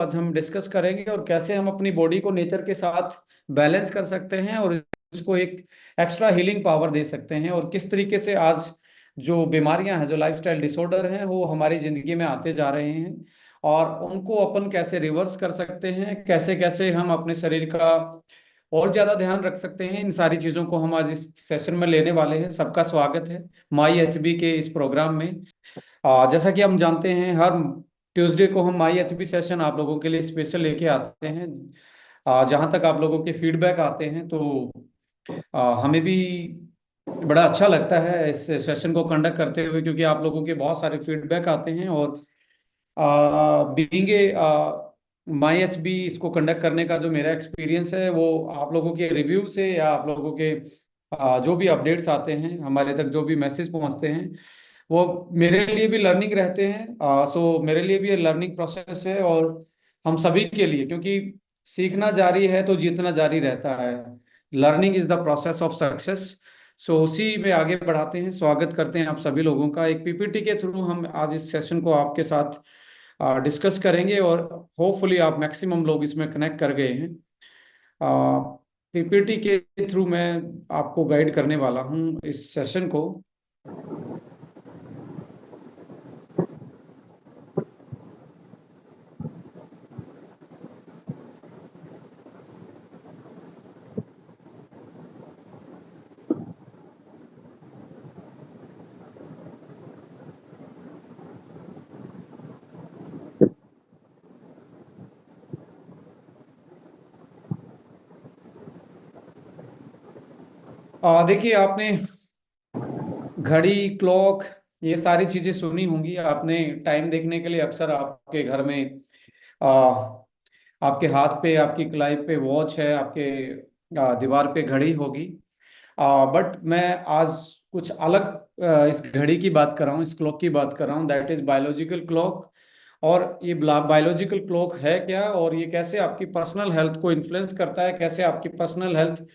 आज हम डिस्कस करेंगे और कैसे हम अपनी बॉडी को नेचर के साथ बैलेंस कर सकते हैं और इसको एक एक्स्ट्रा हीलिंग पावर दे सकते हैं, और किस तरीके से आज जो बीमारियां हैं, जो लाइफस्टाइल डिसऑर्डर हैं, वो हमारी जिंदगी में आते जा रहे हैं और उनको अपन कैसे रिवर्स कर सकते हैं, कैसे कैसे हम अपने शरीर का और ज्यादा ध्यान रख सकते हैं। इन सारी चीजों को हम आज इस सेशन में लेने वाले हैं। सबका स्वागत है माई एचबी के इस प्रोग्राम में। जैसा कि हम जानते हैं, हर ट्यूसडे को हम माई एचबी सेशन आप लोगों के लिए स्पेशल लेके आते हैं। जहाँ तक आप लोगों के फीडबैक आते हैं तो हमें भी बड़ा अच्छा लगता है इस सेशन को कंडक्ट करते हुए, क्योंकि आप लोगों के बहुत सारे फीडबैक आते हैं। और being a my H B इसको कंडक्ट करने का जो मेरा एक्सपीरियंस है, वो आप लोगों के रिव्यू से या आप लोगों के जो भी अपडेट्स आते हैं हमारे तक, जो भी मैसेज पहुंचते हैं, वो मेरे लिए भी लर्निंग रहते हैं। सो मेरे लिए भी ये लर्निंग प्रोसेस है, और हम सभी के लिए, क्योंकि सीखना जारी है तो जीतना जारी रहता है। Learning is the process of success. So उसी में आगे बढ़ाते हैं। स्वागत करते हैं आप सभी लोगों का। एक पीपीटी के थ्रू हम आज इस सेशन को आपके साथ डिस्कस करेंगे, और होपफुली आप मैक्सिमम लोग इसमें कनेक्ट कर गए हैं। पीपीटी के थ्रू मैं आपको गाइड करने वाला हूं इस सेशन को। देखिए, आपने घड़ी, क्लॉक, ये सारी चीजें सुनी होंगी। आपने टाइम देखने के लिए अक्सर आपके घर में आ, आपके हाथ पे, आपकी कलाई पे वॉच है, आपके दीवार पे घड़ी होगी। बट मैं आज कुछ अलग इस घड़ी की बात कर रहा हूँ, इस क्लॉक की बात कर रहा हूँ, दैट इज बायोलॉजिकल क्लॉक। और ये बायोलॉजिकल क्लॉक है क्या, और ये कैसे आपकी पर्सनल हेल्थ को इन्फ्लुएंस करता है, कैसे आपकी पर्सनल हेल्थ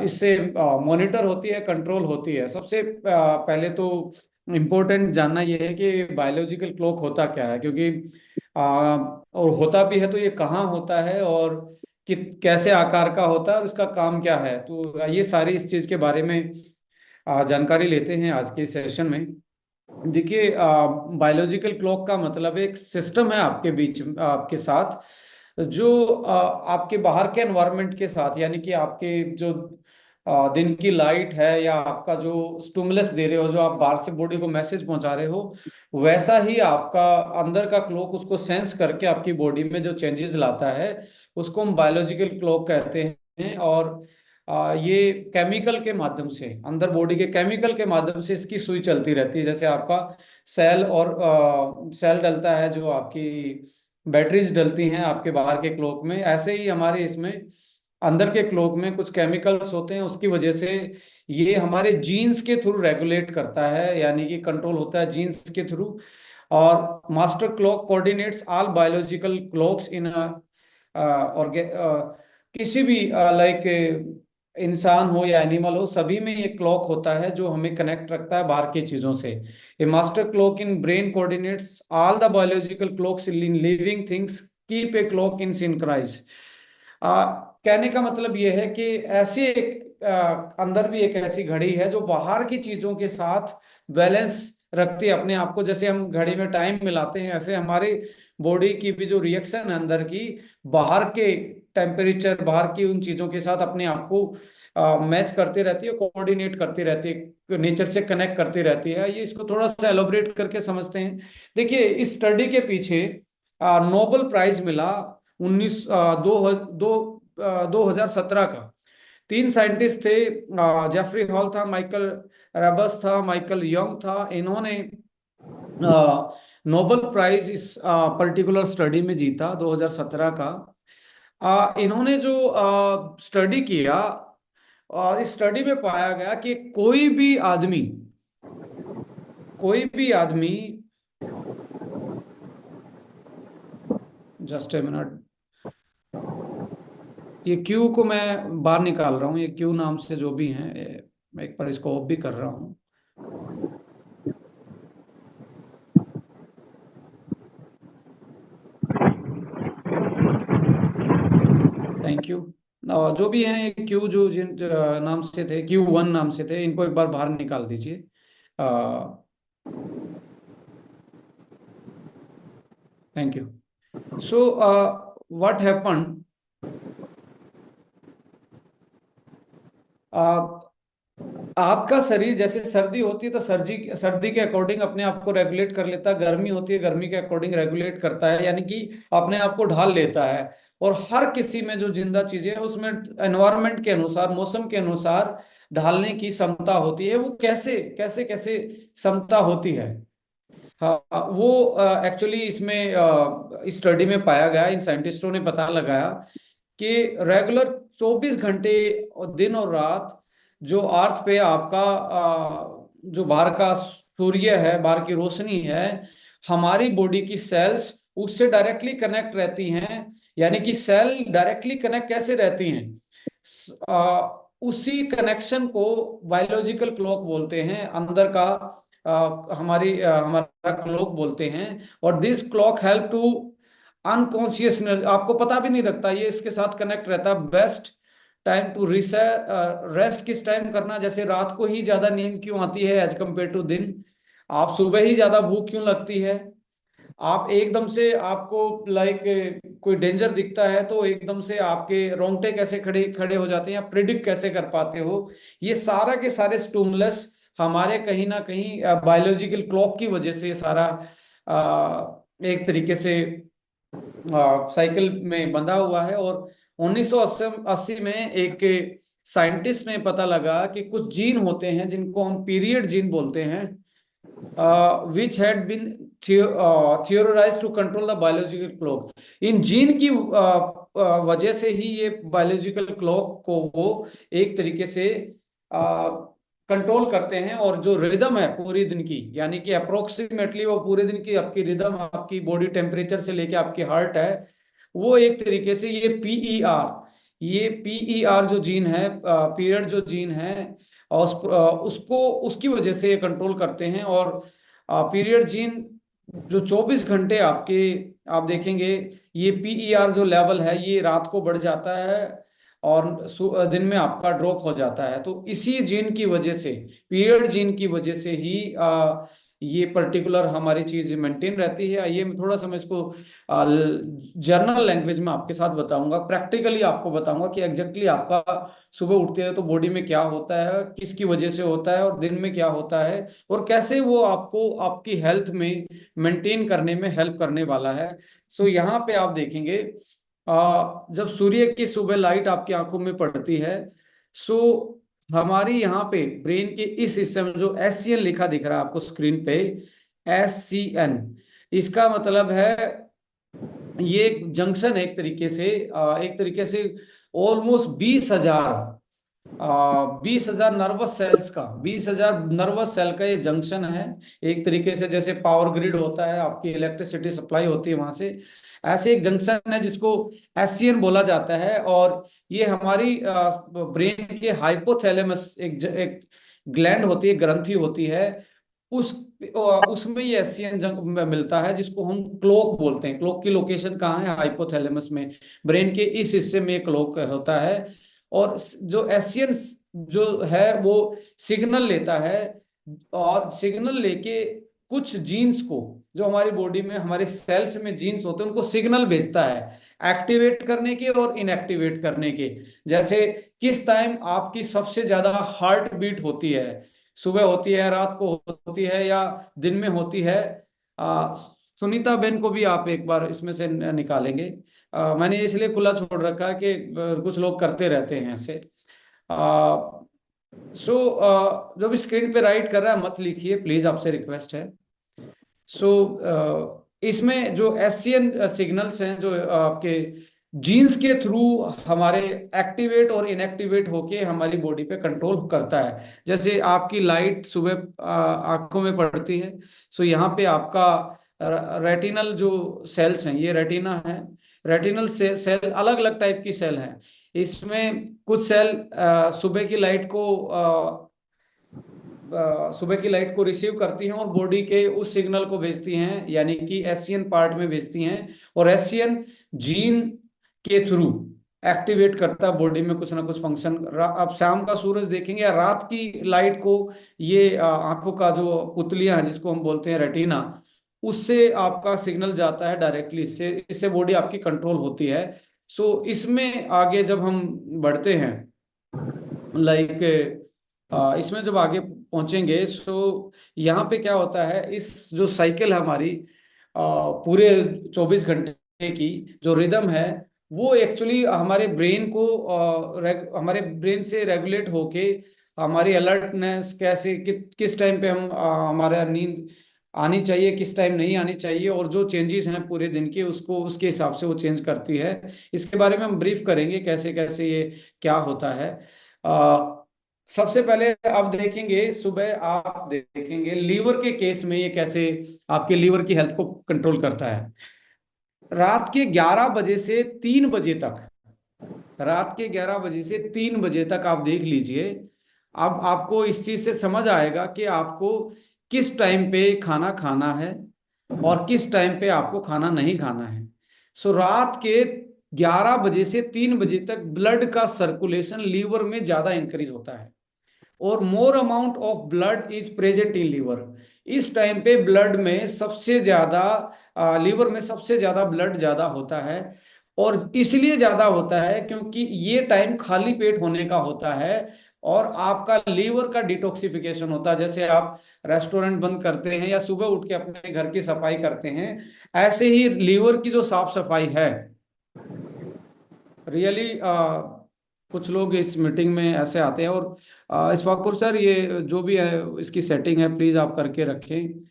इससे मॉनिटर होती है, कंट्रोल होती है। सबसे पहले तो इम्पोर्टेंट जानना यह है कि बायोलॉजिकल क्लॉक होता क्या है, क्योंकि और होता भी है तो ये कहाँ होता है, और कैसे आकार का होता है, और इसका काम क्या है। तो ये सारी इस चीज़ के बारे में जानकारी लेते हैं आज के सेशन में। देखिए, बायोलॉजिकल क्लॉक का मतलब एक सिस्टम है आपके बीच, आपके साथ, जो आपके बाहर के एनवायरनमेंट के साथ, यानी कि आपके जो दिन की लाइट है, या आपका जो स्टिमुलस दे रहे हो, जो आप बाहर से बॉडी को मैसेज पहुंचा रहे हो, वैसा ही आपका अंदर का क्लॉक उसको सेंस करके आपकी बॉडी में जो चेंजेस लाता है, उसको हम बायोलॉजिकल क्लॉक कहते हैं। और ये केमिकल के माध्यम से, अंदर बॉडी के केमिकल के माध्यम से इसकी सुई चलती रहती है। जैसे आपका सेल और सेल डलता है, जो आपकी बैटरीज डलती हैं आपके बाहर के क्लॉक में, ऐसे ही हमारे इसमें अंदर के क्लॉक में कुछ केमिकल्स होते हैं। उसकी वजह से ये हमारे जीन्स के थ्रू रेगुलेट करता है, यानी कि कंट्रोल होता है जीन्स के थ्रू। और master clock coordinates all biological clocks in और किसी भी लाइक इंसान हो या एनिमल हो, सभी में ये क्लॉक होता है जो हमें कनेक्ट रखता है बाहर की चीजों से। A master clock in brain coordinates all the biological clocks in living things, keep a clock in synchronise. कहने का मतलब ये है कि ऐसी एक अंदर भी एक ऐसी घड़ी है जो बाहर की चीजों के साथ बैलेंस रखती है अपने आप को। जैसे हम घड़ी में टाइम मिलाते हैं, ऐसे हमारी बॉडी की भी जो रिएक्शन है अंदर की, बाहर के टेम्परेचर, बाहर की उन चीजों के साथ अपने आप को मैच करती रहती है, कोऑर्डिनेट करती रहती है, नेचर से कनेक्ट करती रहती है। ये इसको थोड़ा सा एलोबरेट करके समझते हैं। देखिए, इस स्टडी के पीछे नोबेल प्राइज मिला 19 2017 का। तीन साइंटिस्ट थे, जेफरी हॉल था, माइकल रेबस था, माइकल यंग था। इन्होंने नोबेल प्राइज इस पर्टिकुलर स्टडी में जीता 2017 का। इन्होंने जो स्टडी किया, इस स्टडी में पाया गया कि कोई भी आदमी, जस्ट ए मिनट, ये क्यू को मैं बाहर निकाल रहा हूँ। ये क्यू नाम से जो भी हैं, मैं एक बार इसको ऑफ भी कर रहा हूँ। Thank you. जो भी हैं क्यू, जो जिन नाम से थे, Q1 नाम से थे, इनको एक बार बाहर निकाल दीजिए। Thank you. So what happen, आपका शरीर जैसे सर्दी होती है तो सर्दी सर्दी के अकॉर्डिंग अपने आप को रेगुलेट कर लेता है, गर्मी होती है गर्मी के अकॉर्डिंग रेगुलेट करता है, यानी कि अपने आप को ढाल लेता है। और हर किसी में जो जिंदा चीजें हैं उसमें एनवायरनमेंट के अनुसार, मौसम के अनुसार ढालने की क्षमता होती है। वो कैसे कैसे कैसे क्षमता होती है? हाँ, वो एक्चुअली इसमें स्टडी में पाया गया, इन साइंटिस्टों ने पता लगाया कि रेगुलर 24 घंटे और दिन और रात जो अर्थ पे आपका जो बाहर का सूर्य है, बाहर की रोशनी है, हमारी बॉडी की सेल्स उससे डायरेक्टली कनेक्ट रहती हैं। यानी कि सेल डायरेक्टली कनेक्ट कैसे रहती हैं? उसी कनेक्शन को बायोलॉजिकल क्लॉक बोलते हैं, अंदर का हमारा क्लॉक बोलते हैं। और this clock help to unconsciousness, आपको पता भी नहीं लगता, ये इसके साथ कनेक्ट रहता है। बेस्ट टाइम टू रेस्ट किस टाइम करना, जैसे रात को ही ज्यादा नींद क्यों आती है एज कम्पेयर टू दिन? आप सुबह ही ज्यादा भूख क्यों लगती है? आप एकदम से आपको लाइक कोई डेंजर दिखता है तो एकदम से आपके रोंगटे कैसे खड़े खड़े हो जाते हैं, आप प्रिडिक्ट कैसे कर पाते हो? ये सारा के सारे स्टिमुलस हमारे कहीं ना कहीं बायोलॉजिकल क्लॉक की वजह से ये सारा एक तरीके से साइकिल में बंधा हुआ है। और 1980 में एक साइंटिस्ट ने पता लगा कि कुछ जीन होते हैं जिनको हम पीरियड जीन बोलते हैं, which had been theorized to control the biological clock। In gene की वजह से ही ये बायोलॉजिकल क्लॉक को वो एक तरीके से कंट्रोल करते हैं। और जो रिदम है पूरी दिन की, यानी कि अप्रोक्सीमेटली वो पूरे दिन की आपकी रिदम, आपकी बॉडी टेम्परेचर से लेके आपकी हार्ट है, वो एक तरीके से ये पीईआर जो जीन है, पीरियड जो जीन है, और उसको उसकी वजह से ये कंट्रोल करते हैं। और पीरियड जीन जो 24 घंटे आपके, आप देखेंगे ये पीईआर जो लेवल है ये रात को बढ़ जाता है और दिन में आपका ड्रॉप हो जाता है। तो इसी जीन की वजह से, पीरियड जीन की वजह से ही ये पर्टिकुलर हमारी चीज मेंटेन रहती है। ये मैं थोड़ा सा मैं इसको जर्नल लैंग्वेज में आपके साथ बताऊंगा, प्रैक्टिकली आपको बताऊंगा कि एग्जैक्टली आपका सुबह उठते हैं तो बॉडी में क्या होता है, किसकी वजह से होता है, और दिन में क्या होता है, और कैसे वो आपको आपकी हेल्थ में मेंटेन करने में हेल्प करने वाला है। सो यहाँ पे आप देखेंगे जब सूर्य की सुबह लाइट आपकी आंखों में पड़ती है, सो हमारी यहाँ पे ब्रेन के इस हिस्से में जो SCN लिखा दिख रहा है आपको स्क्रीन पे, SCN, इसका मतलब है ये एक जंक्शन है, एक तरीके से ऑलमोस्ट 20,000 नर्वस सेल्स का, 20,000 नर्वस सेल का ये जंक्शन है। एक तरीके से जैसे पावर ग्रिड होता है, आपकी इलेक्ट्रिसिटी सप्लाई होती है वहां से, ऐसे एक जंक्शन है जिसको SCN बोला जाता है। और ये हमारी ब्रेन के हाइपोथैलेमस एक ग्लैंड होती है, ग्रंथि होती है, उस उसमें ये SCN जंग मिलता है, जिसको हम क्लॉक बोलते हैं। क्लॉक की लोकेशन कहाँ है? हाइपोथैलेमस में, ब्रेन के इस हिस्से में क्लॉक होता है। और जो SCN जो है वो सिग्नल लेता है, और सिग्नल लेके कुछ जीन्स को, जो हमारी बॉडी में हमारे सेल्स में जीन्स होते हैं, उनको सिग्नल भेजता है एक्टिवेट करने के और इनएक्टिवेट करने के। जैसे किस टाइम आपकी सबसे ज्यादा हार्ट बीट होती है, सुबह होती है, रात को होती है, या दिन में होती है? आ, सुनीता बेन को भी आप एक बार इसमें से निकालेंगे। मैंने इसलिए खुला छोड़ रखा है कि कुछ लोग करते रहते हैं ऐसे। सो जो भी स्क्रीन पे राइट कर रहा है मत लिखिए प्लीज, आपसे रिक्वेस्ट है। सो इसमें जो SCN सिग्नल्स हैं जो आपके जीन्स के थ्रू हमारे एक्टिवेट और इनएक्टिवेट होके हमारी बॉडी पे कंट्रोल करता है। जैसे आपकी लाइट सुबह आंखों में पड़ती है, सो यहाँ पे आपका रेटिनल जो सेल्स हैं, ये रेटिना है, रेटिनल सेल अलग अलग टाइप की सेल हैं। इसमें कुछ सेल सुबह की लाइट को रिसीव करती हैं और बॉडी के उस सिग्नल को भेजती हैं, यानी कि SCN पार्ट में भेजती हैं। और SCN जीन के थ्रू एक्टिवेट करता है बॉडी में कुछ ना कुछ फंक्शन। आप शाम का सूरज देखेंगे या रात की लाइट को, ये आंखों का जो पुतलियां हैं जिसको हम बोलते हैं रेटिना, उससे आपका सिग्नल जाता है डायरेक्टली, इससे इससे बॉडी आपकी कंट्रोल होती है। सो इसमें आगे जब हम बढ़ते हैं, लाइक इसमें जब आगे पहुंचेंगे, सो यहाँ पे क्या होता है, इस जो साइकिल है हमारी पूरे 24 घंटे की जो रिदम है, वो एक्चुअली हमारे ब्रेन को हमारे ब्रेन से रेगुलेट होके हमारी अलर्टनेस कैसे किस टाइम पे हम हमारा नींद आनी चाहिए, किस टाइम नहीं आनी चाहिए, और जो चेंजेस हैं पूरे दिन के उसको उसके हिसाब से वो चेंज करती है। इसके बारे में हम ब्रीफ करेंगे कैसे कैसे ये क्या होता है। सबसे पहले आप देखेंगे, सुबह आप देखेंगे लीवर के केस में ये कैसे आपके लीवर की हेल्थ को कंट्रोल करता है। रात के 11 बजे से 3 बजे तक, रात के 11 बजे से 3 बजे तक आप देख लीजिए। अब आपको इस चीज से समझ आएगा कि आपको किस टाइम पे खाना खाना है और किस टाइम पे आपको खाना नहीं खाना है। सो रात के 11 बजे से 3 बजे तक ब्लड का सर्कुलेशन लीवर में ज्यादा इंक्रीज होता है, और more amount of blood is present in liver. इस टाइम पे ब्लड में सबसे ज्यादा, लीवर में सबसे ज्यादा ब्लड ज्यादा होता है। और इसलिए ज्यादा होता है क्योंकि ये टाइम खाली पेट होने का होता है और आपका लीवर का डिटॉक्सिफिकेशन होता है। जैसे आप रेस्टोरेंट बंद करते हैं या सुबह उठ के अपने घर की सफाई करते हैं, ऐसे ही लीवर की जो साफ सफाई है, रियली कुछ लोग इस मीटिंग में ऐसे आते हैं। और इशफाकुर सर, ये जो भी है इसकी सेटिंग है प्लीज आप करके रखें।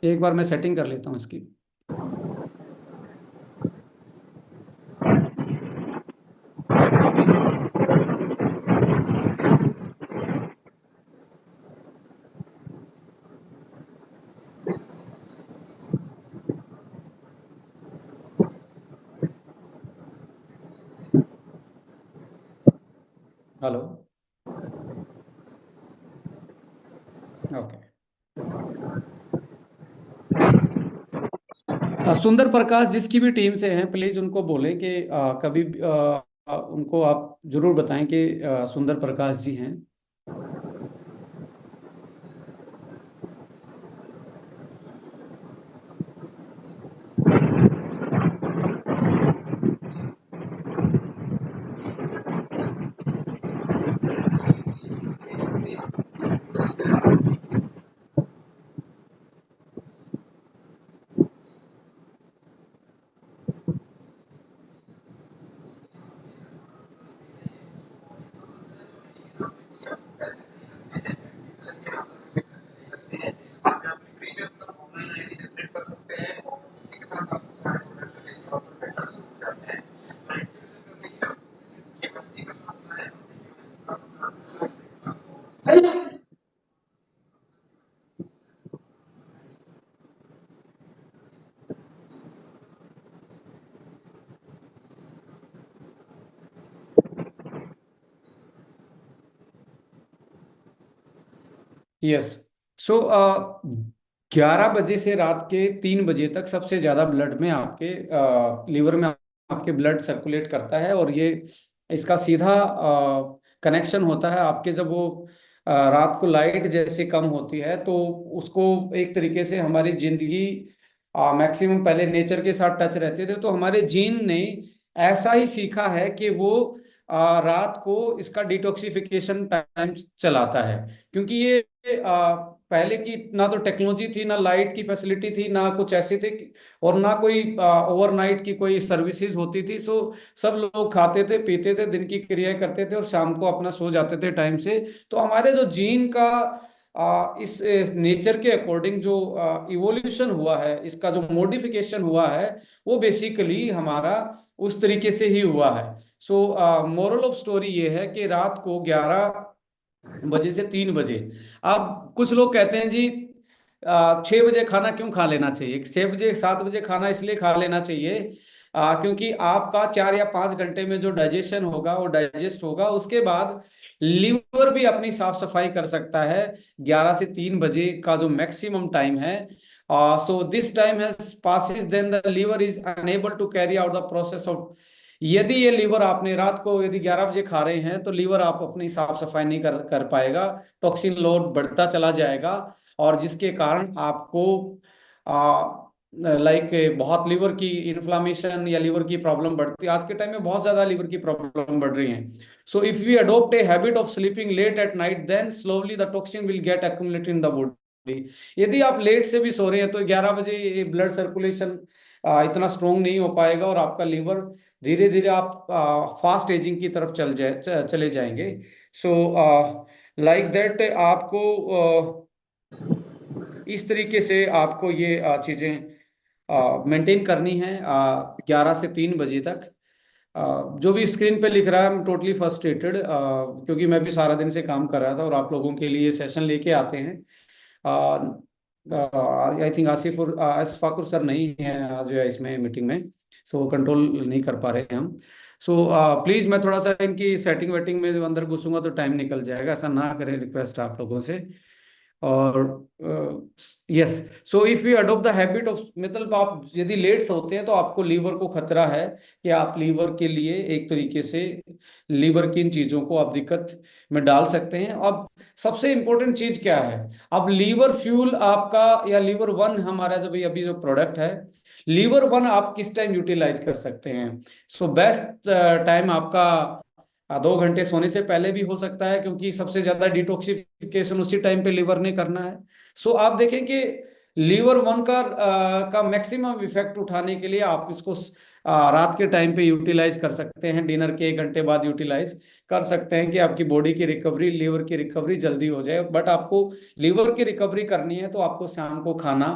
एक बार मैं सेटिंग कर लेता हूँ इसकी। हेलो। ओके। सुंदर प्रकाश जिसकी भी टीम से हैं, प्लीज उनको बोलें कि कभी उनको आप जरूर बताएं कि सुंदर प्रकाश जी हैं। यस। सो 11 बजे से रात के 3 बजे तक सबसे ज्यादा ब्लड में आपके लीवर में आपके ब्लड सर्कुलेट करता है, और ये इसका सीधा कनेक्शन होता है आपके, जब वो रात को लाइट जैसे कम होती है तो उसको एक तरीके से हमारी जिंदगी मैक्सिमम पहले नेचर के साथ टच रहते थे, तो हमारे जीन ने ऐसा ही सीखा है कि वो रात को इसका डिटॉक्सिफिकेशन टाइम चलाता है। क्योंकि ये पहले की ना तो टेक्नोलॉजी थी, ना लाइट की फैसिलिटी थी, ना कुछ ऐसी थी, और ना कोई ओवरनाइट की कोई सर्विसेज होती थी। सो सब लोग खाते थे, पीते थे, दिन की क्रियाएं करते थे और शाम को अपना सो जाते थे टाइम से। तो हमारे जो जीन का इस नेचर के अकॉर्डिंग जो इवोल्यूशन हुआ है, इसका जो मॉडिफिकेशन हुआ है, वो बेसिकली हमारा उस तरीके से ही हुआ है। सो मोरल ऑफ स्टोरी ये है कि रात को 11 बजे से 3 बजे। अब कुछ लोग कहते हैं जी 6 बजे खाना क्यों खा लेना चाहिए? 6 बजे 7 बजे खाना इसलिए खा लेना चाहिए क्योंकि आपका 4 या 5 घंटे में जो डाइजेशन होगा वो डाइजेस्ट होगा, उसके बाद लीवर भी अपनी साफ सफाई कर सकता है। 11 से 3 बजे का जो मैक्सिमम टाइम है, so this time has passes, then the liver is unable to carry out the process of. यदि ये लीवर आपने रात को यदि 11 बजे खा रहे हैं तो लीवर आप अपनी साफ सफाई नहीं कर पाएगा, टॉक्सिन लोड बढ़ता चला जाएगा, और जिसके कारण आपको लाइक बहुत लीवर की इन्फ्लामेशन या लीवर की प्रॉब्लम बढ़ती है। आज के टाइम में बहुत ज्यादा लीवर की प्रॉब्लम बढ़ रही है। So if we adopt a habit of sleeping late at night, then slowly the toxin will get accumulated in the body. यदि आप लेट से भी सो रहे हैं तो 11 बजे ब्लड सर्कुलेशन इतना स्ट्रोंग नहीं हो पाएगा, और आपका लीवर धीरे धीरे आप फास्ट एजिंग की तरफ चले जाएंगे। सो लाइक दैट आपको इस तरीके से आपको ये चीज़ें मेंटेन करनी है 11 से 3 बजे तक। जो भी स्क्रीन पे लिख रहा है, आई एम टोटली फ्रस्ट्रेटेड, क्योंकि मैं भी सारा दिन से काम कर रहा था और आप लोगों के लिए सेशन लेके आते हैं। आई थिंक आसिफ और अशफाकुर सर नहीं है आज इसमें मीटिंग में, सो कंट्रोल नहीं कर पा रहे हैं हम। सो प्लीज मैं थोड़ा सा इनकी सेटिंग वेटिंग में अंदर घुसूंगा तो टाइम निकल जाएगा, ऐसा ना करें, रिक्वेस्ट आप लोगों से। और yes, so if you adopt the habit of, मतलब आप यदि लेट सोते हैं तो आपको लीवर को खतरा है कि आप लीवर के लिए एक तरीके से लीवर की इन चीजों को आप दिक्कत में डाल सकते हैं। अब सबसे इंपॉर्टेंट चीज क्या है? अब लीवर फ्यूल आपका या लीवर वन हमारा जब अभी जो प्रोडक्ट है, लीवर वन आप किस टाइम यूटिलाइज कर सकते हैं? सो बेस्ट टाइम आपका 2 घंटे सोने से पहले भी हो सकता है, क्योंकि सबसे ज्यादा डिटॉक्सिफिकेशन उसी टाइम पे लीवर ने करना है। सो आप देखें कि लीवर वन का मैक्सिमम इफेक्ट उठाने के लिए आप इसको रात के टाइम पे यूटिलाइज कर सकते हैं, डिनर के 1 घंटे बाद यूटिलाइज कर सकते हैं कि आपकी बॉडी की रिकवरी, लीवर की रिकवरी जल्दी हो जाए। बट आपको लीवर की रिकवरी करनी है तो आपको शाम को खाना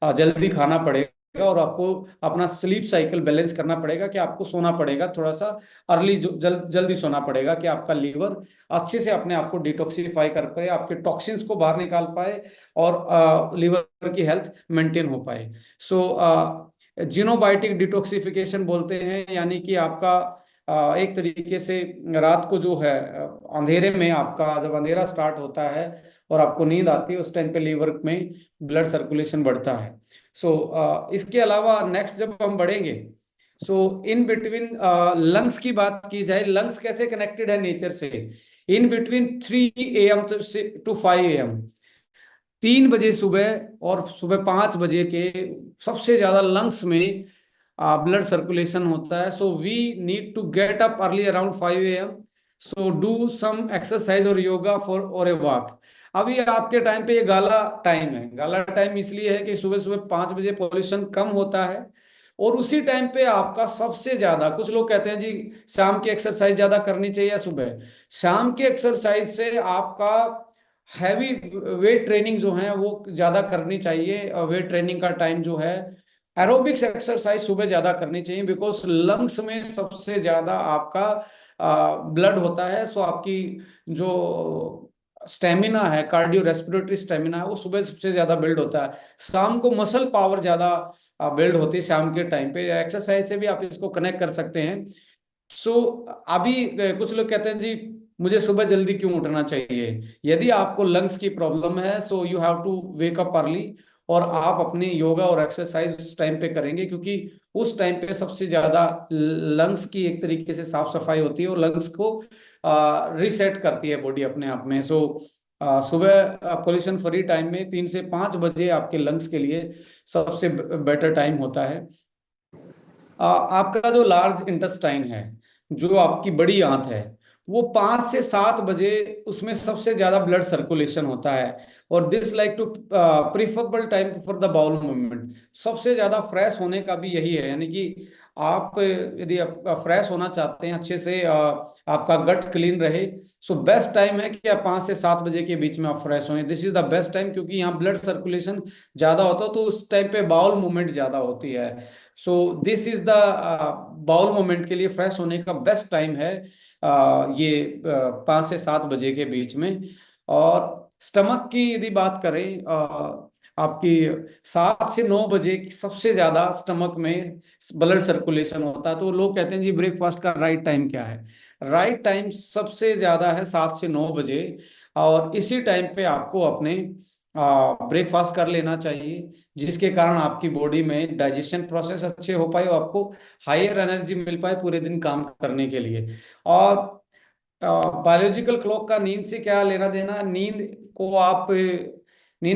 जल्दी खाना पड़ेगा, और आपको अपना स्लीप साइकिल बैलेंस करना पड़ेगा कि आपको सोना पड़ेगा थोड़ा सा अर्ली, जल्दी सोना पड़ेगा कि आपका लीवर अच्छे से अपने आप को डिटॉक्सिफाई कर पाए, आपके टॉक्सिन्स को बाहर निकाल पाए, और लीवर की हेल्थ मेंटेन हो पाए। सो जिनोबायोटिक डिटॉक्सिफिकेशन बोलते हैं, यानी कि आपका एक तरीके से रात को जो है अंधेरे में, आपका जब अंधेरा स्टार्ट होता है और आपको नींद आती है, उस टाइम पे लीवर में ब्लड सर्कुलेशन बढ़ता है। सो इसके अलावा नेक्स्ट जब हम बढ़ेंगे, सो इन बिटवीन लंग्स की बात की जाए, लंग्स कैसे कनेक्टेड है नेचर से? In between 3 AM to 5 AM, 3 बजे सुबह और सुबह 5 बजे के सबसे ज्यादा लंग्स में ब्लड सर्कुलेशन होता है। So we need to get up early around 5 AM, so do some exercise और योगा फॉर और ए वॉक। अभी आपके टाइम पे ये गाला टाइम है। गाला टाइम इसलिए है कि सुबह सुबह 5 बजे पॉल्यूशन कम होता है, और उसी टाइम पे आपका सबसे ज्यादा, कुछ लोग कहते हैं जी शाम की एक्सरसाइज ज्यादा करनी चाहिए या सुबह। शाम की एक्सरसाइज से आपका हैवी वेट ट्रेनिंग जो है वो ज्यादा करनी चाहिए, और वेट ट्रेनिंग का टाइम जो है, एरोबिक्स एक्सरसाइज सुबह ज्यादा करनी चाहिए, बिकॉज लंग्स में सबसे ज्यादा आपका ब्लड होता है। सो आपकी जो स्टेमिना है, कार्डियो रेस्पिरेटरी स्टेमिना है, वो सुबह सबसे ज्यादा बिल्ड होता है। शाम को मसल पावर ज्यादा बिल्ड होती है शाम के टाइम पे। एक्सरसाइज से भी आप इसको कनेक्ट कर सकते हैं। सो अभी कुछ लोग कहते हैं जी मुझे सुबह जल्दी क्यों उठना चाहिए? यदि आपको लंग्स की प्रॉब्लम है, so you have to wake up early, और आप अपने योगा और एक्सरसाइज उस टाइम पे करेंगे, क्योंकि उस टाइम पे सबसे ज्यादा लंग्स की एक तरीके से साफ सफाई होती है, और लंग्स को रिसेट करती है बॉडी अपने आप में। सो सुबह पोल्यूशन फ्री टाइम में 3 से 5 बजे आपके लंग्स के लिए सबसे बेटर टाइम होता है। आपका जो लार्ज इंटेस्टाइन है, जो आपकी बड़ी आंत है, वो 5 से 7 बजे उसमें सबसे ज्यादा ब्लड सर्कुलेशन होता है, और this like to preferable time for the bowel movement. सबसे ज्यादा फ्रेश होने का भी यही है, यानी कि आप यदि आप फ्रेश होना चाहते हैं अच्छे से, आपका गट क्लीन रहे, सो बेस्ट टाइम है कि आप 5 से 7 बजे के बीच में आप फ्रेश हों। This is the best time, क्योंकि यहाँ ब्लड सर्कुलेशन ज्यादा होता है, तो उस टाइम पे बाउल मूवमेंट ज्यादा होती है। So this is the bowel movement के लिए फ्रेश होने का बेस्ट टाइम है ये 5 से 7 बजे के बीच में। और स्टमक की यदि बात करें, आपकी 7 से 9 बजे की सबसे ज्यादा स्टमक में ब्लड सर्कुलेशन होता है। तो लोग कहते हैं जी ब्रेकफास्ट का राइट टाइम क्या है? राइट टाइम सबसे ज्यादा है 7 से 9 बजे। और इसी टाइम पे आपको अपने ब्रेकफास्ट कर लेना चाहिए, जिसके कारण आपकी बॉडी में डाइजेशन प्रोसेस अच्छे हो पाए और आपको हायर एनर्जी मिल पाए पूरे दिन काम करने के लिए। और बायोलॉजिकल क्लॉक का नींद से क्या लेना देना? नींद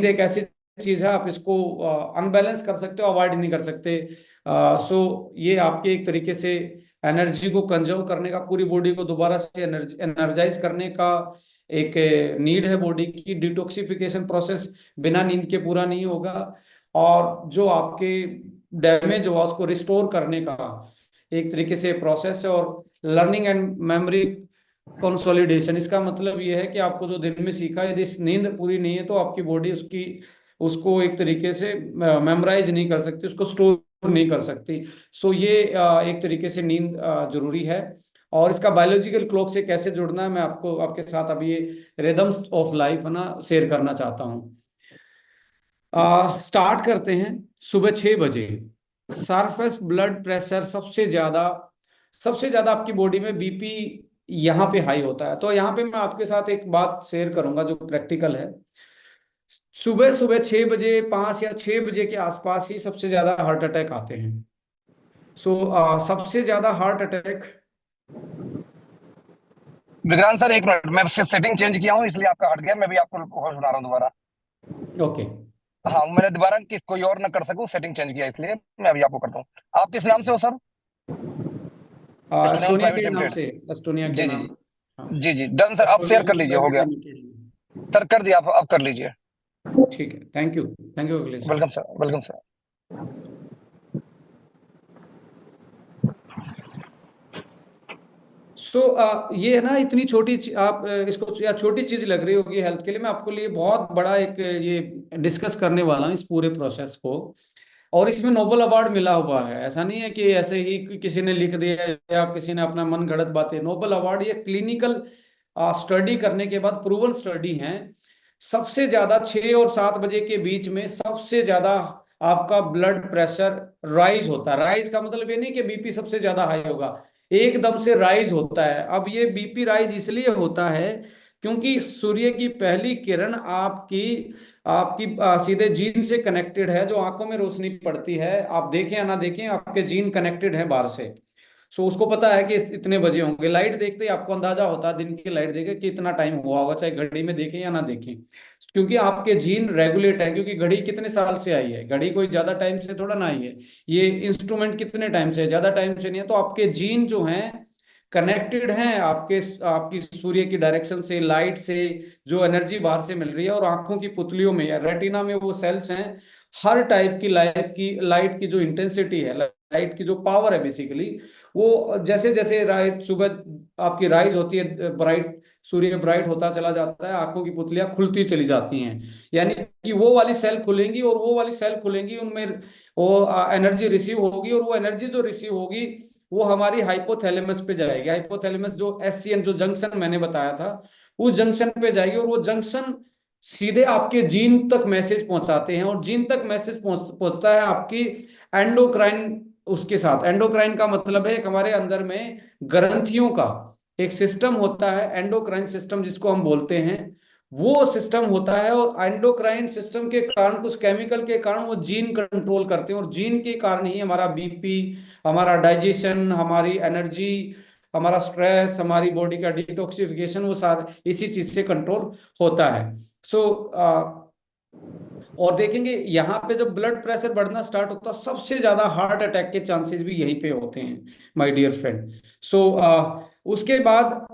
एक ऐसी चीज है, आप इसको अनबैलेंस कर सकते हो, अवॉइड नहीं कर सकते। सो ये आपके एक तरीके से एनर्जी को कंजर्व करने का, पूरी बॉडी को दोबारा से एनर्जाइज करने का एक नीड है बॉडी की। डिटॉक्सिफिकेशन प्रोसेस बिना नींद के पूरा नहीं होगा। और जो आपके डैमेज हुआ उसको रिस्टोर करने का एक तरीके से प्रोसेस है। और लर्निंग एंड मेमोरी कंसोलिडेशन, इसका मतलब ये है कि आपको जो दिन में सीखा है, यदि नींद पूरी नहीं है तो आपकी बॉडी उसको एक तरीके से मेमोराइज नहीं कर सकती, उसको स्टोर नहीं कर सकती। सो ये एक तरीके से नींद जरूरी है। और इसका बायोलॉजिकल क्लॉक से कैसे जुड़ना है, मैं आपको आपके साथ अभी ये रिदम्स ऑफ लाइफ है ना शेयर करना चाहता हूँ। स्टार्ट करते हैं। सुबह 6 बजे सरफेस ब्लड प्रेशर सबसे ज्यादा आपकी बॉडी में बीपी यहाँ पे हाई होता है। तो यहाँ पे मैं आपके साथ एक बात शेयर करूंगा जो प्रैक्टिकल है। सुबह सुबह 6 बजे, 5 या 6 बजे के आसपास ही सबसे ज्यादा हार्ट अटैक आते हैं। सो सबसे ज्यादा हार्ट अटैक। विक्रांत सर, एक मिनट, मैं सेटिंग चेंज किया हूँ इसलिए आपका हट गया। मैं भी आपको सुना रहा हूँ दोबारा। ओके। हाँ, मैंने दोबारा कि कोई और ना कर सकूं, सेटिंग चेंज किया इसलिए मैं अभी आपको करता हूँ। आप किस नाम से हो सर? स्टूडेंट एस्टोनिया प्राइवेट के नाम लिमिटेड। से, एस्टोनिया के जी जी नाम। हाँ, जी जी जी, डन सर, आप शेयर एस्टोनिया कर लीजिए, हो प्राइवेट गया। लिमिटेड। सर कर दिया, आप कर लीजिए। ठीक है, thank you. Thank you Akhilesh ji. Welcome sir, welcome sir. So ये है ना, इतनी आप इसको या छोटी चीज लग रही होगी हेल्थ के लिए, मैं आपको लिए बहुत बड़ा एक ये डिस्कस करने वाला हूँ इस पूरे प्रोसेस को। और इसमें नोबेल अवार्ड मिला हुआ है, ऐसा नहीं है कि ऐसे ही किसी ने लिख दिया या किसी ने अपना मन गढ़ंत बातें। नोबेल अवार्ड ये क्लिनिकल स्टडी करने के बाद प्रूवन स्टडी है। सबसे ज्यादा 6 और 7 बजे के बीच में सबसे ज्यादा आपका ब्लड प्रेशर राइज होता है। राइज का मतलब ये नहीं कि बीपी सबसे ज्यादा हाई होगा, एकदम से राइज होता है। अब ये बीपी राइज इसलिए होता है क्योंकि सूर्य की पहली किरण आपकी आपकी सीधे जीन से कनेक्टेड है। जो आंखों में रोशनी पड़ती है, आप देखें या ना देखें, आपके जीन कनेक्टेड है बाहर से। सो उसको पता है कि इतने बजे होंगे। लाइट देखते ही आपको अंदाजा होता है, दिन की लाइट देखे कि इतना टाइम हुआ होगा, चाहे घड़ी में देखें या ना देखें। क्योंकि आपके जीन रेगुलेट है। क्योंकि घड़ी कितने साल से आई है? घड़ी कोई ज्यादा टाइम से थोड़ा ना आई है। ये इंस्ट्रूमेंट कितने टाइम से है? ज्यादा टाइम से नहीं है। तो आपके जीन जो हैं कनेक्टेड हैं आपके आपकी सूर्य की डायरेक्शन से, लाइट से, जो एनर्जी बाहर से मिल रही है। और आंखों की पुतलियों में या रेटिना में वो सेल्स हैं, हर टाइप की लाइट की जो इंटेंसिटी है, लाइट की जो पावर है बेसिकली, वो जैसे जैसे सुबह आपकी राइज होती है, सूर्य ब्राइट होता चला जाता है, आंखों की पुतलियां खुलती चली जाती हैं। यानी कि वो वाली सेल खुलेंगी और वो वाली सेल खुलेंगी, उनमें वो एनर्जी रिसीव होगी। और वो एनर्जी जो रिसीव होगी वो हमारी हाइपोथैलेमस पे जाएगी। हाइपोथैलेमस जो एससीएन जो जंक्शन मैंने बताया था, उस जंक्शन पे जाएगी। और वो जंक्शन सीधे आपके जीन तक मैसेज पहुंचाते हैं। और जीन तक मैसेज पहुंचता है आपकी एंडोक्राइन। उसके साथ एंडोक्राइन का मतलब है हमारे अंदर में ग्रंथियों का एक सिस्टम होता है, एंडोक्राइन सिस्टम जिसको हम बोलते हैं, वो सिस्टम होता है। और एंडोक्राइन सिस्टम के कारण, कुछ केमिकल के कारण, वो जीन कंट्रोल करते हैं। और जीन के कारण ही हमारा बीपी, हमारा डाइजेशन, हमारी एनर्जी, हमारा स्ट्रेस, हमारी बॉडी का डिटॉक्सिफिकेशन, वो सारा इसी चीज से कंट्रोल होता है। सो और देखेंगे यहाँ पे जब ब्लड प्रेशर बढ़ना स्टार्ट होता है, सबसे ज्यादा हार्ट अटैक के चांसेस भी यहीं पे होते हैं माय डियर फ्रेंड। सो उसके बाद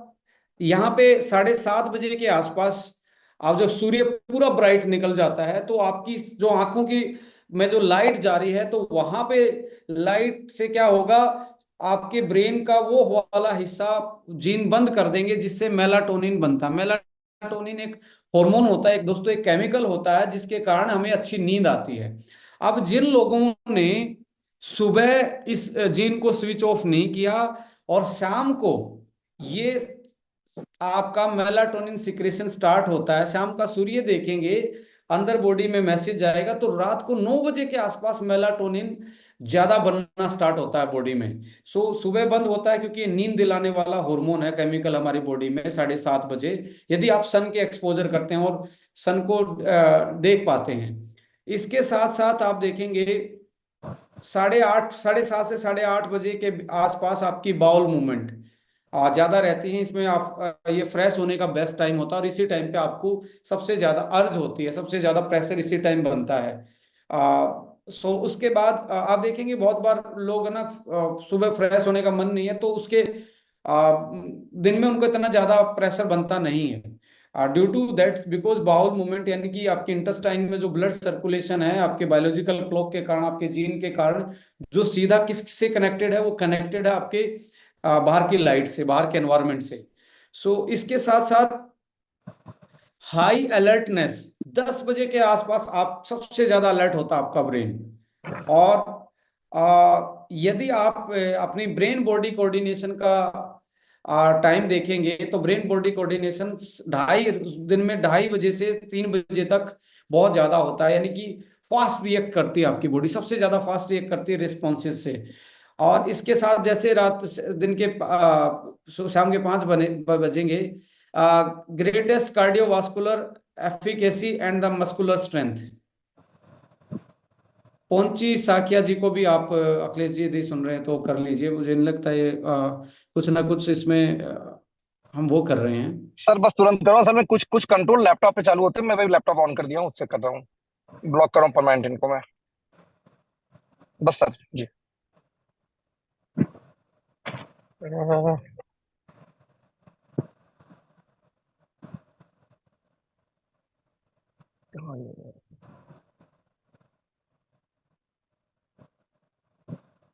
यहाँ पे 7:30 बजे के आसपास, अब जब सूर्य पूरा ब्राइट निकल जाता है, तो आपकी जो आंखों की में जो लाइट जा रही है, तो वहां पे लाइट से क्या होगा, आपके ब्रेन का वो वाला हिस्सा जीन बंद कर देंगे जिससे मेलाटोनिन बनता है। मेलाटोनिन एक हार्मोन होता है, एक दोस्तों एक केमिकल होता है जिसके कारण हमें अच्छी नींद आती है। अब जिन लोगों ने सुबह इस जीन को स्विच ऑफ नहीं किया और शाम को ये आपका मेलाटोनिन सिक्रेशन स्टार्ट होता है, शाम का सूर्य देखेंगे अंदर बॉडी में मैसेज आएगा, तो रात को 9 बजे के आसपास मेलाटोनिन ज्यादा बनना स्टार्ट होता है बॉडी में। सुबह बंद होता है, क्योंकि ये नींद दिलाने वाला हार्मोन है, केमिकल हमारी बॉडी में 7:30 बजे, यदि आप सन के एक्सपोजर करते हैं और सन को देख पाते हैं। इसके साथ साथ आप देखेंगे 8:30, 7:30 से 8:30 बजे के आसपास आपकी बाउल मूवमेंट ज्यादा रहती है। इसमें आप ये फ्रेश होने का बेस्ट टाइम होता है, और इसी टाइम पे आपको सबसे ज्यादा अर्ज होती है, सबसे ज्यादा प्रेशर इसी टाइम बनता है। उसके बाद आप देखेंगे बहुत बार लोग ना सुबह फ्रेश होने का मन नहीं है, तो उसके दिन में उनको इतना ज्यादा प्रेशर बनता नहीं है, due to that, because bowel movement, यानी कि आपके इंटेस्टाइन में जो ब्लड सर्कुलेशन है आपके बायोलॉजिकल क्लॉक के कारण, आपके जीन के कारण, जो सीधा किससे कनेक्टेड है, वो कनेक्टेड है आपके बाहर की लाइट से, बाहर के एनवायरनमेंट से। इसके साथ साथ हाई अलर्टनेस, 10 बजे के आसपास आप सबसे ज्यादा अलर्ट होता है आपका ब्रेन। और यदि आप अपनी ब्रेन बॉडी कोऑर्डिनेशन का टाइम देखेंगे, तो ब्रेन बॉडी कोऑर्डिनेशन 2:30 बजे से 3 बजे तक बहुत ज्यादा होता है, यानी कि फास्ट रिएक्ट करती है आपकी बॉडी, सबसे ज्यादा फास्ट रिएक्ट करती है रिस्पॉन्सेज से। और इसके साथ जैसे दिन के शाम के 5 बजेंगे, greatest cardiovascular efficacy and the muscular strength. पौंची साकिया जी को भी आप अखिलेश जी यदि सुन रहे हैं तो कर लीजिए, मुझे नहीं लगता ये कुछ ना कुछ इसमें हम वो कर रहे हैं। सर बस तुरंत कर रहा हूँ सर, मैं कुछ कुछ कंट्रोल लैपटॉप पे चालू होते हैं, मैं वही लैपटॉप ऑन कर दिया हूँ, उससे कर रहा हूँ, ब्लॉक कर रहा हूँ परमानेंट इनको मैं, बस सर जी।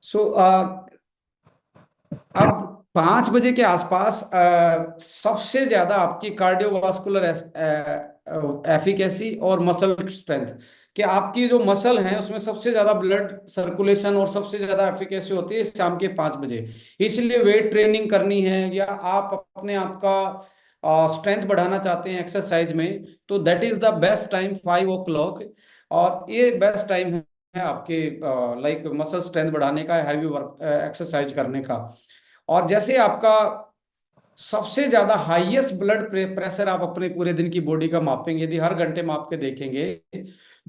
सो अब 5 बजे के आसपास सबसे ज्यादा आपकी कार्डियोवास्कुलर एफिकेसी और मसल स्ट्रेंथ, कि आपकी जो मसल है उसमें सबसे ज्यादा ब्लड सर्कुलेशन और सबसे ज्यादा एफिकेसी होती है शाम के 5 बजे। इसलिए वेट ट्रेनिंग करनी है, या आप अपने आप का स्ट्रेंथ बढ़ाना चाहते हैं एक्सरसाइज में, तो that is the best time 5 o'clock। और ये बेस्ट टाइम है आपके लाइक मसल स्ट्रेंथ बढ़ाने का, हैवी वर्क एक्सरसाइज करने का। और जैसे आपका सबसे ज्यादा हाईएस्ट ब्लड प्रेशर आप अपने पूरे दिन की बॉडी का मापेंगे, यदि हर घंटे माप के देखेंगे,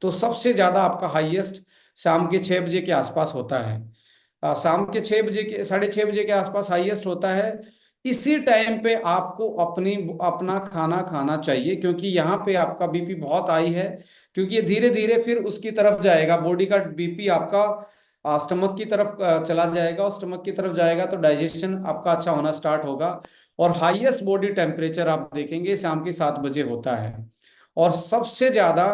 तो सबसे ज्यादा आपका हाईएस्ट शाम के 6 बजे के आसपास होता है। शाम के 6 बजे के 6:30 बजे के आसपास हाईएस्ट होता है। इसी टाइम पे आपको अपना खाना खाना चाहिए, क्योंकि यहाँ पे आपका बीपी बहुत हाई है, क्योंकि ये धीरे धीरे फिर उसकी तरफ जाएगा, बॉडी का बीपी आपका स्टमक की तरफ चला जाएगा, और स्टमक की तरफ जाएगा तो डाइजेशन आपका अच्छा होना स्टार्ट होगा। और हाईएस्ट बॉडी टेम्परेचर आप देखेंगे शाम के 7 बजे होता है। और सबसे ज्यादा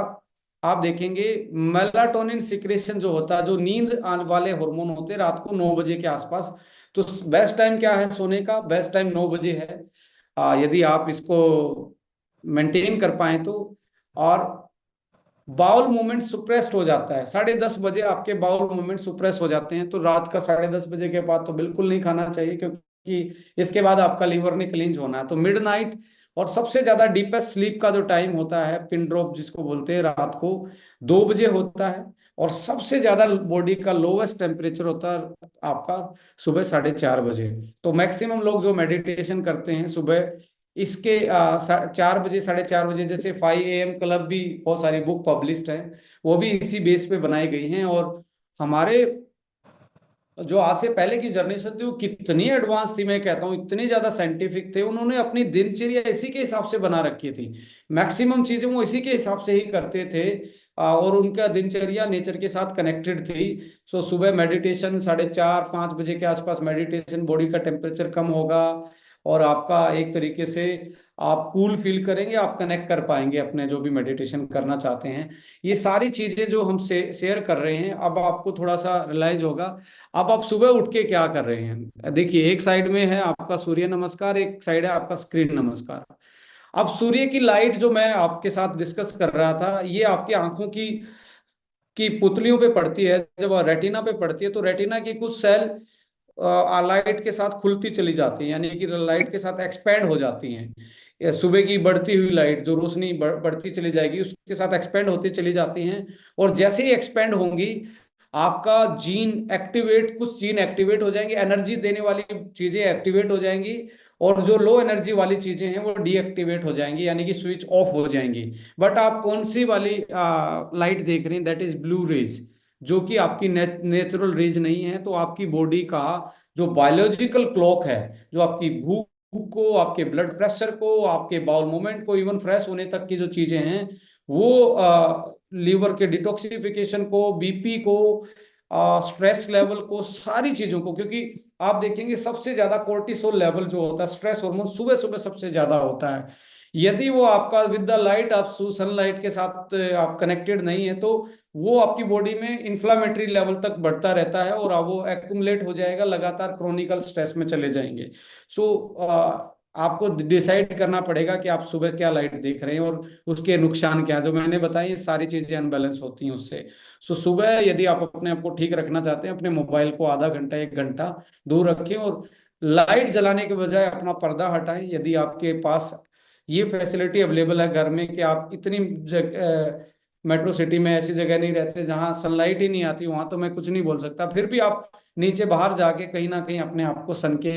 आप देखेंगे मेलाटोनिन सिक्रेशन जो होता है, जो नींद आने वाले हार्मोन होते हैं, रात को 9 बजे के आसपास। तो बेस्ट टाइम क्या है सोने का? बेस्ट टाइम 9 बजे है, यदि आप इसको मेंटेन कर पाए तो। और बाउल मूवमेंट सुप्रेस्ड हो जाता है 10:30 बजे, आपके बाउल मूवमेंट सुप्रेस हो जाते हैं, तो रात का 10:30 बजे के बाद तो बिल्कुल नहीं खाना चाहिए, क्योंकि इसके बाद आपका लीवर ने क्लींज होना है। तो मिडनाइट और सबसे ज्यादा डीपेस्ट स्लीप का जो टाइम होता है, पिन ड्रॉप जिसको बोलते हैं, रात को 2 बजे होता है। और सबसे ज्यादा बॉडी का लोवेस्ट टेम्परेचर होता है आपका सुबह 4:30 बजे। तो मैक्सिमम लोग जो मेडिटेशन करते हैं सुबह, इसके 4 बजे 4:30 बजे, जैसे 5 AM क्लब भी बहुत सारी बुक पब्लिश्ड है, वो भी इसी बेस पे बनाई गई हैं। और हमारे जो आज से पहले की जनरेशन थी वो कितनी एडवांस थी, मैं कहता हूँ इतने ज्यादा साइंटिफिक थे, उन्होंने अपनी दिनचर्या इसी के हिसाब से बना रखी थी, मैक्सिमम चीजें वो इसी के हिसाब से ही करते थे। और उनका दिनचर्या नेचर के साथ कनेक्टेड थी। सुबह मेडिटेशन 4:30-5 बजे के आसपास मेडिटेशन, बॉडी का टेम्परेचर कम होगा, और आपका एक तरीके से आप कूल फील करेंगे, आप कनेक्ट कर पाएंगे अपने जो भी मेडिटेशन करना चाहते हैं। ये सारी चीजें जो हम शेयर कर रहे हैं, अब आपको थोड़ा सा रियलाइज होगा। अब आप सुबह उठ के क्या कर रहे हैं? देखिए, एक साइड में है आपका सूर्य नमस्कार, एक साइड है आपका स्क्रीन नमस्कार। अब सूर्य की लाइट जो मैं आपके साथ डिस्कस कर रहा था, ये आपकी आंखों की पुतलियों पे पड़ती है। जब रेटिना पे पड़ती है, तो रेटिना की कुछ सेल लाइट के साथ खुलती चली जाती हैं, यानी कि लाइट के साथ एक्सपेंड हो जाती हैं। सुबह की बढ़ती हुई लाइट जो रोशनी बढ़ती चली जाएगी उसके साथ एक्सपेंड होती चली जाती हैं। और जैसे ही एक्सपेंड होंगी आपका कुछ जीन एक्टिवेट हो जाएंगे, एनर्जी देने वाली चीजें एक्टिवेट हो जाएंगी, और जो लो एनर्जी वाली चीजें हैं वो डीएक्टिवेट हो जाएंगी, यानी कि स्विच ऑफ हो जाएंगी। बट आप कौन सी वाली लाइट देख रहे हैं, दैट इज ब्लू रेज, जो कि आपकी नेचुरल रेज नहीं है। तो आपकी बॉडी का जो बायोलॉजिकल क्लॉक है, जो आपकी भूख को, आपके ब्लड प्रेशर को, आपके बाउल मूवमेंट को, इवन फ्रेश होने तक की जो चीजें हैं, वो लीवर के डिटॉक्सिफिकेशन को, बीपी को, स्ट्रेस लेवल को, सारी चीजों को, क्योंकि आप देखेंगे सबसे ज्यादा कोर्टिसोल लेवल जो होता है, स्ट्रेस हार्मोन, सुबह सुबह सबसे ज्यादा होता है। यदि वो आपका विद द लाइट, आप सनलाइट के साथ आप कनेक्टेड नहीं है, तो वो आपकी बॉडी में इंफ्लामेटरी लेवल तक बढ़ता रहता है और वो एक्यूमुलेट हो जाएगा, लगातार क्रोनिकल स्ट्रेस में चले जाएंगे। सो आपको डिसाइड करना पड़ेगा कि आप सुबह क्या लाइट देख रहे हैं और उसके नुकसान क्या है। जो मैंने बताई ये सारी चीजें अनबैलेंस होती हैं उससे। सो सुबह यदि आप अपने आप को ठीक रखना चाहते हैं, अपने मोबाइल को आधा घंटा 1 घंटा दूर रखें, और लाइट जलाने के बजाय अपना पर्दा हटाएं। यदि आपके पास ये फैसिलिटी अवेलेबल है घर में कि आप इतनी मेट्रो सिटी में ऐसी जगह नहीं रहते जहां सनलाइट ही नहीं आती, वहां तो मैं कुछ नहीं बोल सकता, फिर भी आप नीचे बाहर जाके कहीं ना कहीं अपने आप को सन के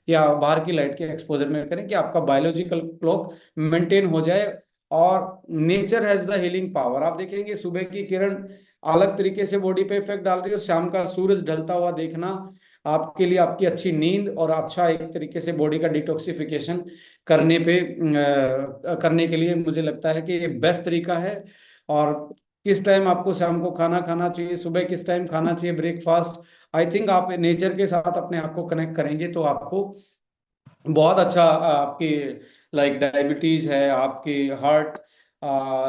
या बाहर की लाइट के एक्सपोजर में करें कि आपका बायोलॉजिकल क्लॉक मेंटेन हो जाए। और nature has the healing power. आप देखेंगे सुबह की किरण अलग तरीके से बॉडी पे इफेक्ट डाल रही है, और शाम का सूरज ढलता हुआ देखना आपके लिए आपकी अच्छी नींद और अच्छा एक तरीके से बॉडी का डिटॉक्सिफिकेशन करने के लिए मुझे लगता है कि ये बेस्ट तरीका है। और किस टाइम आपको शाम को खाना खाना चाहिए, सुबह किस टाइम खाना चाहिए ब्रेकफास्ट, आई थिंक आप नेचर के साथ अपने आप को कनेक्ट करेंगे तो आपको बहुत अच्छा आपकी लाइक डायबिटीज है, आपकी हार्ट,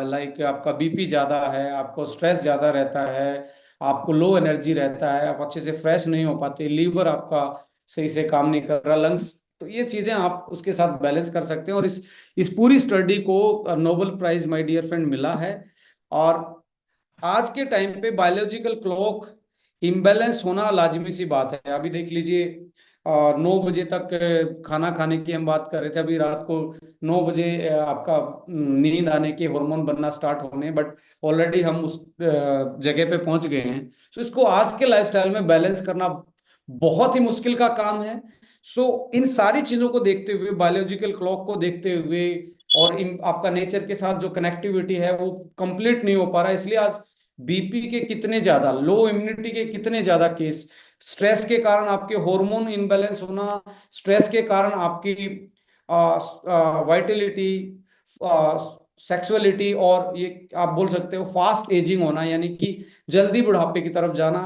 लाइक आपका बीपी ज़्यादा है, आपको स्ट्रेस ज़्यादा रहता है, आपको लो एनर्जी रहता है, आप अच्छे से फ्रेश नहीं हो पाते, लीवर आपका सही से काम नहीं कर रहा, लंग्स, तो ये चीज़ें आप उसके साथ बैलेंस कर सकते हैं। और इस पूरी स्टडी को Nobel prize my dear friend मिला है। और आज के टाइम पे बायोलॉजिकल क्लॉक इम्बैलेंस होना लाजमी सी बात है। अभी देख लीजिए 9 बजे तक खाना खाने की हम बात कर रहे थे, अभी रात को 9 बजे आपका नींद आने के हार्मोन बनना स्टार्ट होने, बट ऑलरेडी हम उस जगह पे पहुंच गए हैं। सो इसको आज के लाइफस्टाइल में बैलेंस करना बहुत ही मुश्किल का काम है। सो इन सारी चीजों को देखते हुए, बायोलॉजिकल क्लॉक को देखते हुए, और आपका नेचर के साथ जो कनेक्टिविटी है वो कंप्लीट नहीं हो पा रहा है, इसलिए आज बीपी के कितने ज्यादा, लो इम्यूनिटी के कितने ज्यादा केस, स्ट्रेस के कारण आपके हार्मोन इनबैलेंस होना, स्ट्रेस के कारण आपकी वाइटलिटी, सेक्सुअलिटी, और ये आप बोल सकते हो फास्ट एजिंग होना, यानी कि जल्दी बुढ़ापे की तरफ जाना,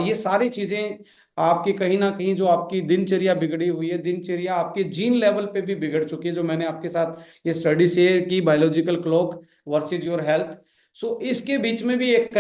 ये सारी चीजें आपकी कहीं ना कहीं जो आपकी दिनचर्या बिगड़ी हुई है, दिनचर्या आपके जीन लेवल पे भी बिगड़ चुकी है, जो मैंने आपके साथ ये स्टडी शेयर की, biological clock versus your health. So इसके बीच में भी एक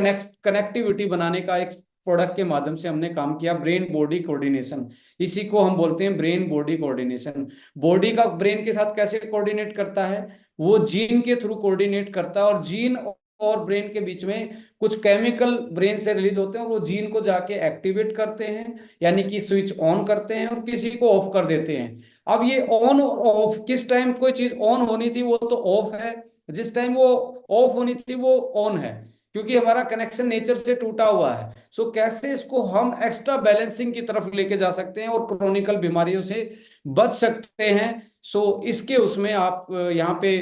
कनेक्टिविटी बनाने का एक प्रोडक्ट के माध्यम से हमने काम किया, ब्रेन बॉडी कोऑर्डिनेशन। इसी को हम बोलते हैं ब्रेन बॉडी कोऑर्डिनेशन। बॉडी का ब्रेन के साथ कैसे कोऑर्डिनेट करता है, वो जीन के थ्रू कोऑर्डिनेट करता है, और जीन और ब्रेन के बीच में कुछ केमिकल ब्रेन से रिलीज होते हैं, और वो जीन को जाके एक्टिवेट करते हैं, यानी कि स्विच ऑन करते हैं, और किसी को ऑफ कर देते हैं। अब ये ऑन और ऑफ, किस टाइम कोई चीज ऑन होनी थी वो तो ऑफ है, जिस टाइम वो ऑफ होनी थी वो ऑन है, क्योंकि हमारा कनेक्शन नेचर से टूटा हुआ है। सो कैसे इसको हम एक्स्ट्रा बैलेंसिंग की तरफ लेके जा सकते हैं और क्रोनिकल बीमारियों से बच सकते हैं। सो इसके उसमें आप यहाँ पे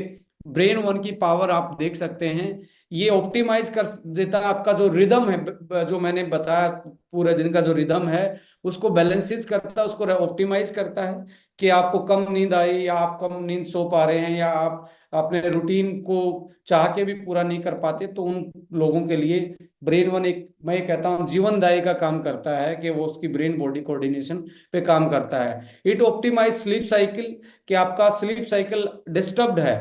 ब्रेन वन की पावर आप देख सकते हैं। ये ऑप्टिमाइज कर देता है आपका जो रिदम है, जो मैंने बताया पूरे दिन का जो रिदम है उसको बैलेंसेस करता है, उसको ऑप्टिमाइज करता है कि आपको कम नींद आई, या आप कम नींद सो पा रहे हैं, या आप अपने रूटीन को चाह के भी पूरा नहीं कर पाते, तो उन लोगों के लिए ब्रेन वन एक, मैं कहता हूँ, जीवनदायी का काम करता है कि वो उसकी ब्रेन बॉडी कोऑर्डिनेशन पे काम करता है। इट ऑप्टिमाइज स्लीप साइकिल, कि आपका स्लीप साइकिल डिस्टर्ब्ड है,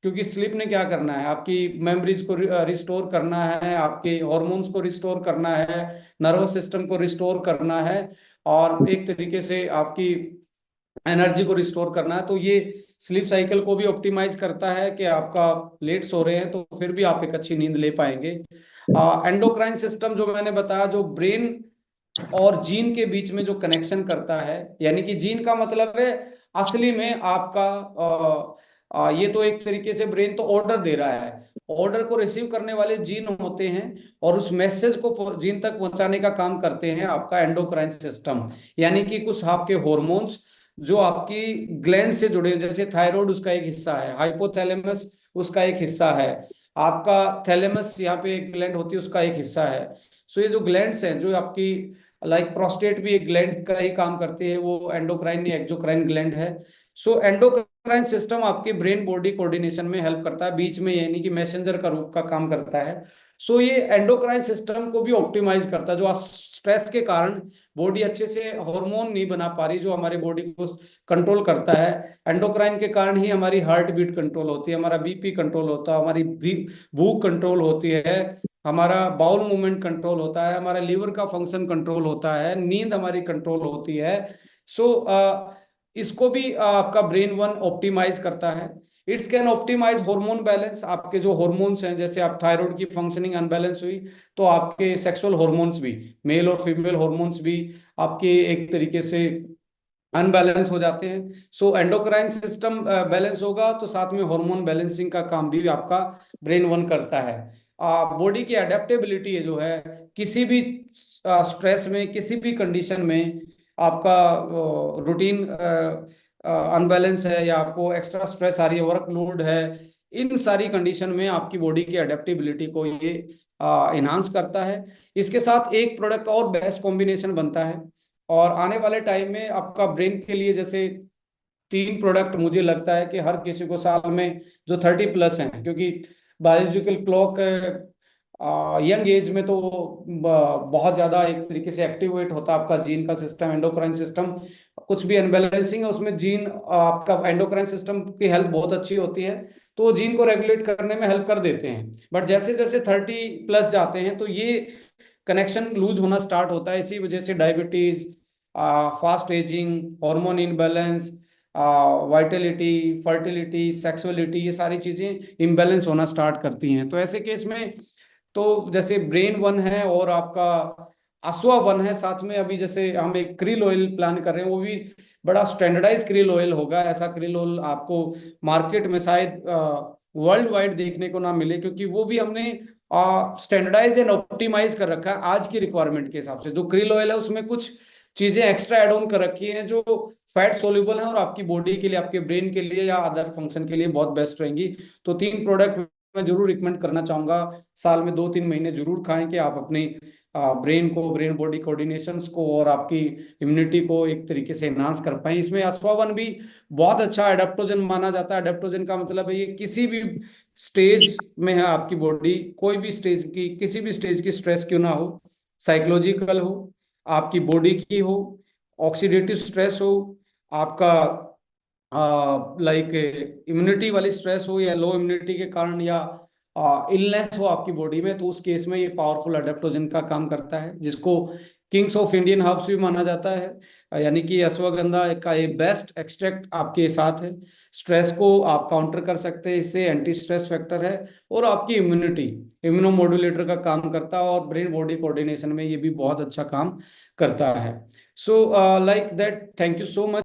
क्योंकि स्लीप ने क्या करना है, आपकी मेमोरीज को रिस्टोर करना है, आपके हॉर्मोन्स को रिस्टोर करना है, नर्वस सिस्टम को रिस्टोर करना है, और एक तरीके से आपकी एनर्जी को रिस्टोर करना है। तो ये स्लीप साइकिल को भी ऑप्टिमाइज करता है कि आपका लेट सो रहे हैं तो फिर भी आप एक अच्छी नींद ले पाएंगे। एंडोक्राइन सिस्टम जो मैंने बताया, जो ब्रेन और जीन के बीच में जो कनेक्शन करता है, यानी कि जीन का मतलब है असली में आपका ये तो एक तरीके से ब्रेन तो ऑर्डर दे रहा है, ऑर्डर को रिसीव करने वाले जीन होते हैं, और उस मैसेज को जीन तक पहुंचाने का काम करते हैं आपका एंडोक्राइन सिस्टम, यानी कि कुछ आपके हॉर्मोन्स जो आपकी ग्लैंड से जुड़े, जैसे थायराइड उसका एक हिस्सा है, हाइपोथैलेमस उसका एक हिस्सा है, आपका थैलेमस यहाँ पे एक ग्लैंड होती है उसका एक हिस्सा है। सो ये जो ग्लैंड्स हैं जो आपकी, लाइक प्रोस्टेट भी एक ग्लैंड का ही काम करती है, वो एंडोक्राइन या एक्सोक्राइन ग्लैंड है। सो एंडोक्राइन सिस्टम आपके ब्रेन बॉडी कोऑर्डिनेशन में हेल्प करता है, बीच में यानी कि मैसेंजर का रूप का काम करता है। सो ये एंडोक्राइन सिस्टम को भी ऑप्टिमाइज करता है, जो स्ट्रेस के कारण बॉडी अच्छे से हार्मोन नहीं बना पा रही जो हमारे बॉडी को कंट्रोल करता है। एंडोक्राइन के कारण ही हमारी हार्ट बीट कंट्रोल होती है, हमारा बीपी कंट्रोल होता है, हमारी भूख कंट्रोल होती है, हमारा बाउल मूवमेंट कंट्रोल होता है, हमारा लीवर का फंक्शन कंट्रोल होता है, नींद हमारी कंट्रोल होती है। सो इसको भी आपका ब्रेन वन ऑप्टिमाइज करता है। It's can optimize hormone balance, आपके जो हार्मोन्स हैं, जैसे आप थायराइड की फंक्शनिंग अनबैलेंस हुई तो आपके सेक्सुअल हार्मोन्स भी, मेल और फीमेल हार्मोन्स भी आपके एक तरीके से अनबैलेंस हो जाते हैं। सो एंडोक्राइन सिस्टम बैलेंस होगा तो साथ में हार्मोन बैलेंसिंग का काम भी आपका ब्रेन वन करता है। बॉडी की अडेप्टेबिलिटी है जो है, किसी भी स्ट्रेस में, किसी भी कंडीशन में आपका रूटीन अनबैलेंस है या आपको एक्स्ट्रा स्ट्रेस आ रही है, वर्कलोड है, इन सारी कंडीशन में आपकी बॉडी की अडेप्टेबिलिटी को ये इन्हांस करता है। इसके साथ एक प्रोडक्ट और बेस्ट कॉम्बिनेशन बनता है, और आने वाले टाइम में आपका ब्रेन के लिए जैसे 3 प्रोडक्ट मुझे लगता है कि हर किसी को साल में, जो 30+ हैं, क्योंकि बायोलॉजिकल क्लॉक यंग एज में तो बहुत ज्यादा एक तरीके से एक्टिवेट होता है आपका जीन का सिस्टम, एंडोक्राइन सिस्टम। कुछ भी अनबैलेंसिंग है उसमें जीन, आपका एंडोक्राइन सिस्टम की हेल्थ बहुत अच्छी होती है तो वो जीन को रेगुलेट करने में हेल्प कर देते हैं। बट जैसे जैसे 30+ जाते हैं तो ये कनेक्शन लूज होना स्टार्ट होता है, इसी वजह से diabetes, fast ageing, hormone imbalance, Vitality, fertility, sexuality, ये सारी चीजें इम्बैलेंस होना स्टार्ट करती हैं। तो ऐसे केस में तो जैसे ब्रेन वन है और आपका अश्वा वन है, साथ में अभी जैसे हम एक क्रिल ऑयल प्लान कर रहे हैं, वो भी बड़ा स्टैंडर्डाइज क्रिल ऑयल होगा। ऐसा क्रिल ऑयल आपको मार्केट में शायद वर्ल्ड वाइड देखने को ना मिले, क्योंकि वो भी हमने स्टैंडर्डाइज एंड ऑप्टिमाइज कर रखा है आज की रिक्वायरमेंट के हिसाब से। जो क्रिल ऑयल है उसमें कुछ चीजें एक्स्ट्रा एड ऑन कर रखी हैं जो फैट सोल्यूबल है और आपकी बॉडी के लिए, आपके ब्रेन के लिए या अदर फंक्शन के लिए बहुत बेस्ट रहेंगी। तो 3 प्रोडक्ट मैं जरूर रिकमेंड करना चाहूंगा, साल में 2-3 महीने जरूर खाएं कि आप अपनी ब्रेन को, ब्रेन बॉडी कोऑर्डिनेशंस को और आपकी इम्यूनिटी को एक तरीके से एनहांस कर पाए। इसमें अश्वावन भी बहुत अच्छा एडेप्टोजन माना जाता है। एडेप्टोजन का मतलब है ये किसी भी स्टेज में है आपकी बॉडी, कोई भी स्टेज की, किसी भी स्टेज की स्ट्रेस क्यों ना हो, साइकोलॉजिकल हो, आपकी बॉडी की हो, ऑक्सीडेटिव स्ट्रेस हो, आपका लाइक इम्यूनिटी वाली स्ट्रेस हो, या लो इम्यूनिटी के कारण, या इलनेस हो आपकी बॉडी में, तो उस केस में ये पावरफुल अडेप्टोजन का काम करता है, जिसको किंग्स ऑफ इंडियन हर्ब्स भी माना जाता है। यानी कि अश्वगंधा का ये बेस्ट एक्सट्रैक्ट आपके साथ है, स्ट्रेस को आप काउंटर कर सकते हैं, इससे एंटी स्ट्रेस फैक्टर है, और आपकी इम्यूनिटी, इम्यूनोमोडुलेटर का काम करता है, और ब्रेन बॉडी कोऑर्डिनेशन में ये भी बहुत अच्छा काम करता है। So like that, thank you so much.